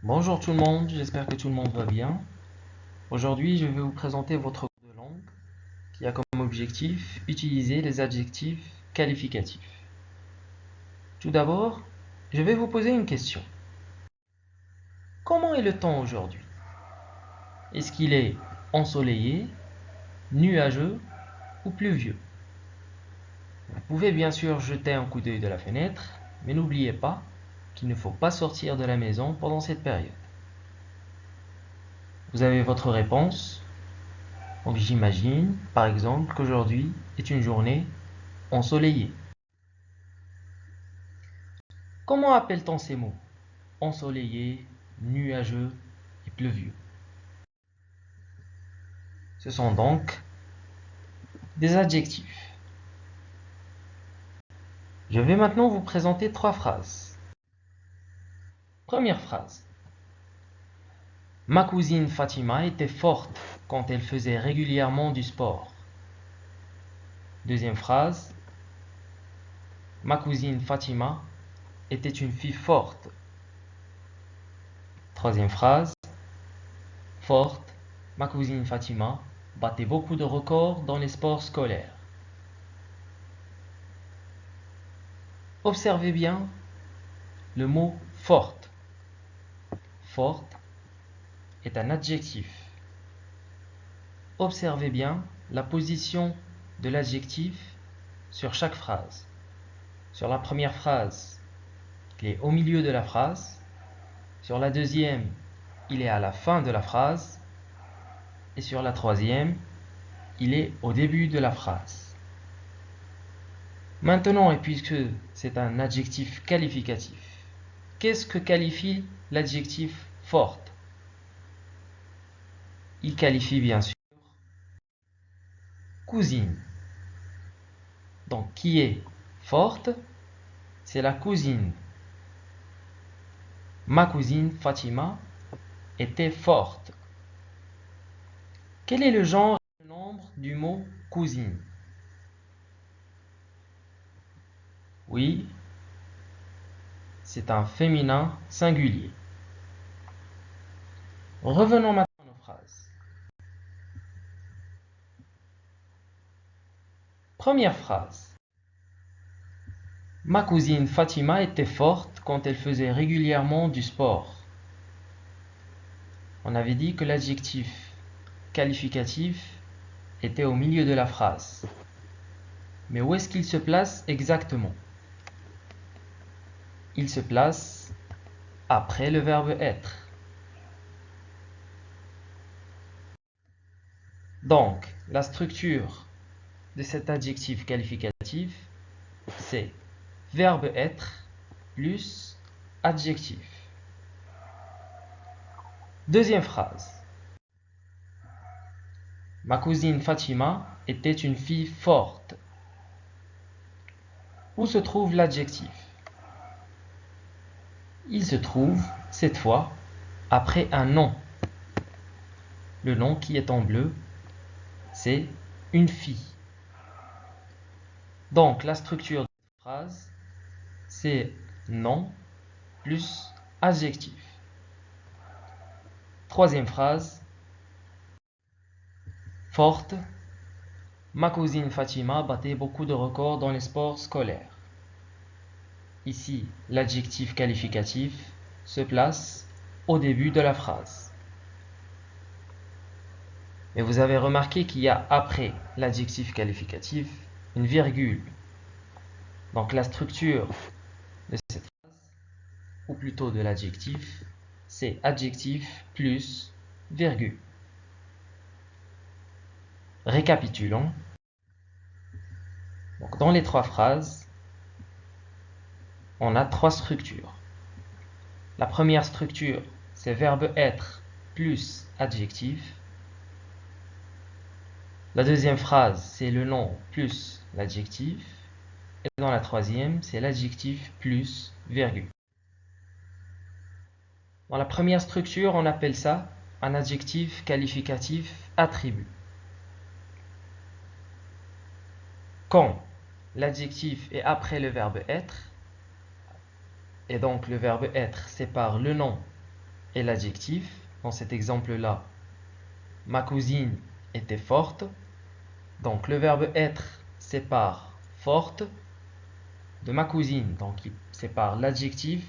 Bonjour tout le monde, j'espère que tout le monde va bien. Aujourd'hui, je vais vous présenter votre cours de langue qui a comme objectif utiliser les adjectifs qualificatifs. Tout d'abord, je vais vous poser une question. Comment est le temps aujourd'hui? Est-ce qu'il est ensoleillé, nuageux ou pluvieux? Vous pouvez bien sûr jeter un coup d'œil de la fenêtre, mais n'oubliez pas qu'il ne faut pas sortir de la maison pendant cette période. Vous avez votre réponse. Donc j'imagine, par exemple, qu'aujourd'hui est une journée ensoleillée. Comment appelle-t-on ces mots? Ensoleillé, nuageux et pluvieux. Ce sont donc des adjectifs. Je vais maintenant vous présenter trois phrases. Première phrase. Ma cousine Fatima était forte quand elle faisait régulièrement du sport. Deuxième phrase. Ma cousine Fatima était une fille forte. Troisième phrase. Forte, ma cousine Fatima battait beaucoup de records dans les sports scolaires. Observez bien le mot forte. Forte est un adjectif. Observez bien la position de l'adjectif sur chaque phrase. Sur la première phrase, il est au milieu de la phrase. Sur la deuxième, il est à la fin de la phrase. Et sur la troisième, il est au début de la phrase. Maintenant, et puisque c'est un adjectif qualificatif, qu'est-ce que qualifie l'adjectif forte? Il qualifie bien sûr cousine. Donc, qui est forte? C'est la cousine. Ma cousine Fatima était forte. Quel est le genre et le nombre du mot cousine? Oui, c'est un féminin singulier. Revenons maintenant à nos phrases. Première phrase. Ma cousine Fatima était forte quand elle faisait régulièrement du sport. On avait dit que l'adjectif qualificatif était au milieu de la phrase. Mais où est-ce qu'il se place exactement? Il se place après le verbe être. Donc, la structure de cet adjectif qualificatif, c'est verbe être plus adjectif. Deuxième phrase. Ma cousine Fatima était une fille forte. Où se trouve l'adjectif? Il se trouve, cette fois, après un nom. Le nom qui est en bleu, c'est une fille. Donc, la structure de cette phrase, c'est nom plus adjectif. Troisième phrase. Forte. Ma cousine Fatima battait beaucoup de records dans les sports scolaires. Ici, l'adjectif qualificatif se place au début de la phrase. Mais vous avez remarqué qu'il y a après l'adjectif qualificatif une virgule. Donc la structure de cette phrase, ou plutôt de l'adjectif, c'est adjectif plus virgule. Récapitulons. Donc dans les trois phrases, on a trois structures. La première structure, c'est verbe être plus adjectif. La deuxième phrase, c'est le nom plus l'adjectif. Et dans la troisième, c'est l'adjectif plus virgule. Dans la première structure, on appelle ça un adjectif qualificatif attribut. Quand l'adjectif est après le verbe être, et donc le verbe être sépare le nom et l'adjectif. Dans cet exemple-là, ma cousine était forte. Donc le verbe être sépare forte de ma cousine. Donc il sépare l'adjectif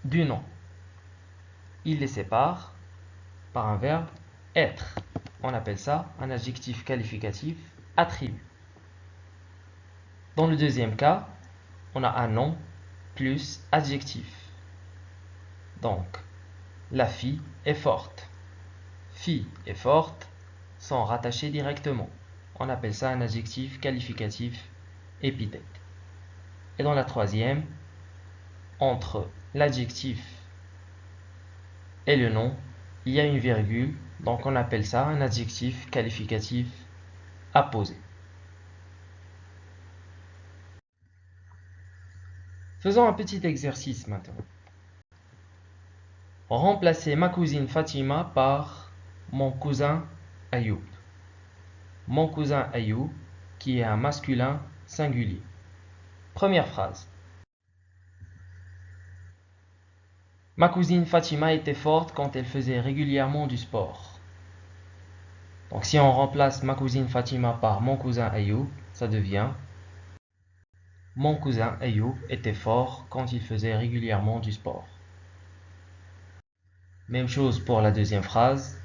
du nom. Il les sépare par un verbe être. On appelle ça un adjectif qualificatif attribut. Dans le deuxième cas, on a un nom plus adjectif. Donc, la fille est forte. Fille et forte sont rattachés directement. On appelle ça un adjectif qualificatif épithète. Et dans la troisième, entre l'adjectif et le nom, il y a une virgule, donc on appelle ça un adjectif qualificatif apposé. Faisons un petit exercice maintenant. Remplacez ma cousine Fatima par mon cousin Ayoub. Mon cousin Ayoub, qui est un masculin singulier. Première phrase. Ma cousine Fatima était forte quand elle faisait régulièrement du sport. Donc si on remplace ma cousine Fatima par mon cousin Ayoub, ça devient mon cousin Ayoub était fort quand il faisait régulièrement du sport. Même chose pour la deuxième phrase.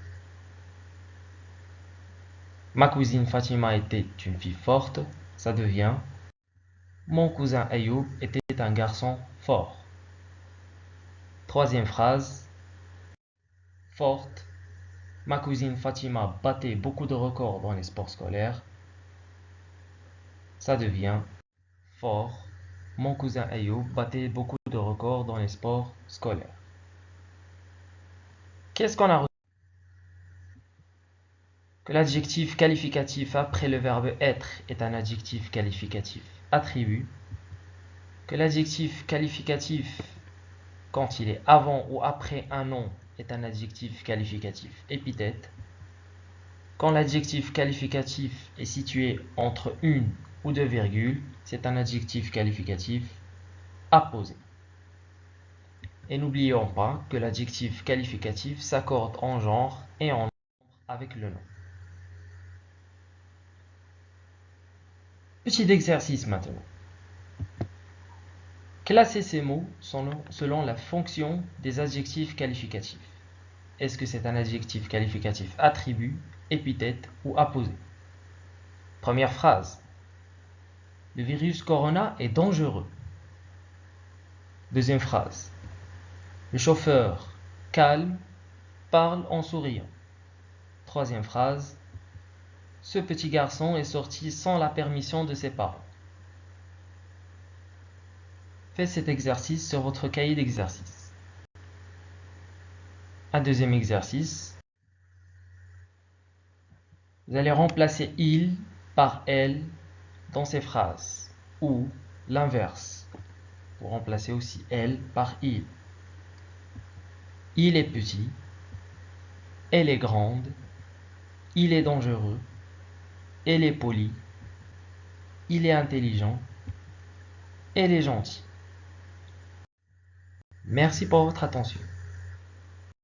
Ma cousine Fatima était une fille forte, ça devient mon cousin Ayoub était un garçon fort. Troisième phrase. Forte. Ma cousine Fatima battait beaucoup de records dans les sports scolaires. Ça devient fort. Mon cousin Ayoub battait beaucoup de records dans les sports scolaires. Qu'est-ce qu'on a retenu? Que l'adjectif qualificatif après le verbe être est un adjectif qualificatif attribut. Que l'adjectif qualificatif quand il est avant ou après un nom est un adjectif qualificatif épithète. Quand l'adjectif qualificatif est situé entre une ou deux virgules, c'est un adjectif qualificatif apposé. Et n'oublions pas que l'adjectif qualificatif s'accorde en genre et en nombre avec le nom. Petit exercice maintenant. Classez ces mots selon la fonction des adjectifs qualificatifs. Est-ce que c'est un adjectif qualificatif attribut, épithète ou apposé? Première phrase. Le virus corona est dangereux. Deuxième phrase. Le chauffeur, calme, parle en souriant. Troisième phrase. Ce petit garçon est sorti sans la permission de ses parents. Faites cet exercice sur votre cahier d'exercice. Un deuxième exercice. Vous allez remplacer il par elle dans ces phrases. Ou l'inverse. Vous remplacez aussi elle par il. Il est petit. Elle est grande. Il est dangereux. Elle est polie. Il est intelligent. Elle est gentille. Merci pour votre attention.